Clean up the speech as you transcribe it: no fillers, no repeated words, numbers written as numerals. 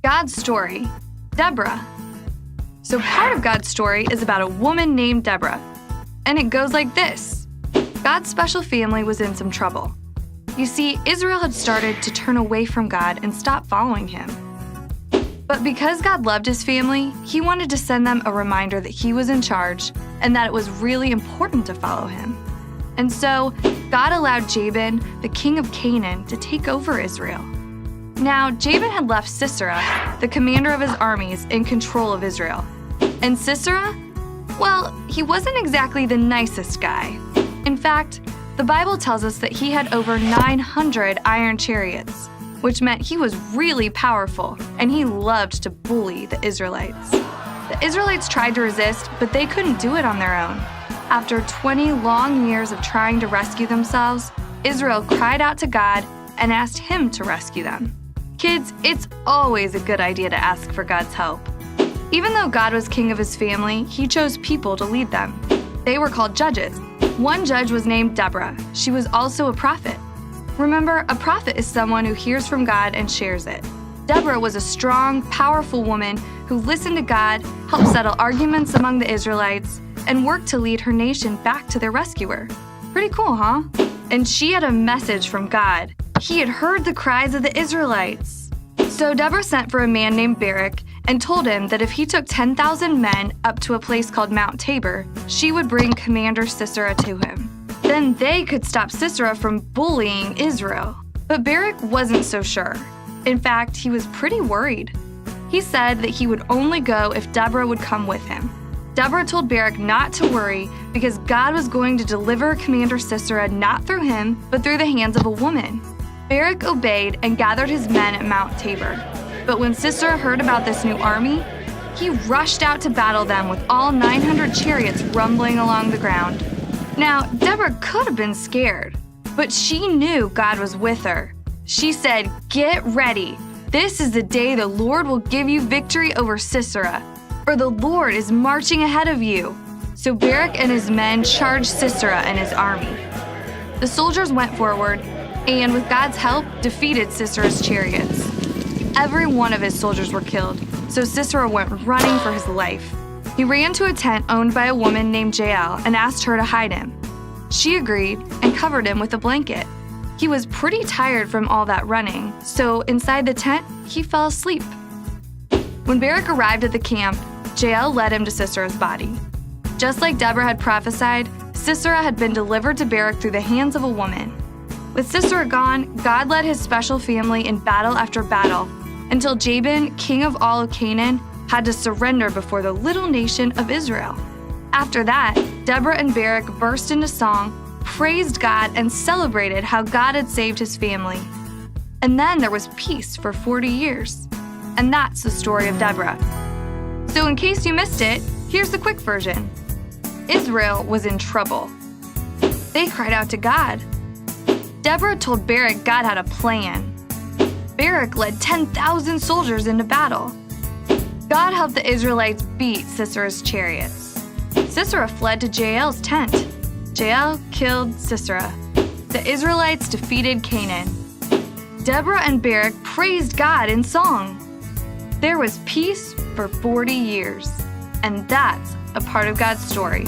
God's story, Deborah. So part of God's story is about a woman named Deborah. And it goes like this. God's special family was in some trouble. You see, Israel had started to turn away from God and stop following him. But because God loved his family, he wanted to send them a reminder that he was in charge and that it was really important to follow him. And so, God allowed Jabin, the king of Canaan, to take over Israel. Now, Jabin had left Sisera, the commander of his armies, in control of Israel. And Sisera? Well, he wasn't exactly the nicest guy. In fact, the Bible tells us that he had over 900 iron chariots, which meant he was really powerful, and he loved to bully the Israelites. The Israelites tried to resist, but they couldn't do it on their own. After 20 long years of trying to rescue themselves, Israel cried out to God and asked him to rescue them. Kids, it's always a good idea to ask for God's help. Even though God was king of his family, he chose people to lead them. They were called judges. One judge was named Deborah. She was also a prophet. Remember, a prophet is someone who hears from God and shares it. Deborah was a strong, powerful woman who listened to God, helped settle arguments among the Israelites, and worked to lead her nation back to their rescuer. Pretty cool, huh? And she had a message from God. He had heard the cries of the Israelites. So Deborah sent for a man named Barak and told him that if he took 10,000 men up to a place called Mount Tabor, she would bring Commander Sisera to him. Then they could stop Sisera from bullying Israel. But Barak wasn't so sure. In fact, he was pretty worried. He said that he would only go if Deborah would come with him. Deborah told Barak not to worry because God was going to deliver Commander Sisera not through him, but through the hands of a woman. Barak obeyed and gathered his men at Mount Tabor. But when Sisera heard about this new army, he rushed out to battle them with all 900 chariots rumbling along the ground. Now, Deborah could have been scared, but she knew God was with her. She said, "Get ready. This is the day the Lord will give you victory over Sisera, for the Lord is marching ahead of you." So Barak and his men charged Sisera and his army. The soldiers went forward and, with God's help, defeated Sisera's chariots. Every one of his soldiers were killed, so Sisera went running for his life. He ran to a tent owned by a woman named Jael and asked her to hide him. She agreed and covered him with a blanket. He was pretty tired from all that running, so inside the tent, he fell asleep. When Barak arrived at the camp, Jael led him to Sisera's body. Just like Deborah had prophesied, Sisera had been delivered to Barak through the hands of a woman. With Sisera gone, God led his special family in battle after battle, until Jabin, king of all of Canaan, had to surrender before the little nation of Israel. After that, Deborah and Barak burst into song, praised God, and celebrated how God had saved his family. And then there was peace for 40 years. And that's the story of Deborah. So in case you missed it, here's the quick version. Israel was in trouble. They cried out to God. Deborah told Barak God had a plan. Barak led 10,000 soldiers into battle. God helped the Israelites beat Sisera's chariots. Sisera fled to Jael's tent. Jael killed Sisera. The Israelites defeated Canaan. Deborah and Barak praised God in song. There was peace for 40 years. And that's a part of God's story.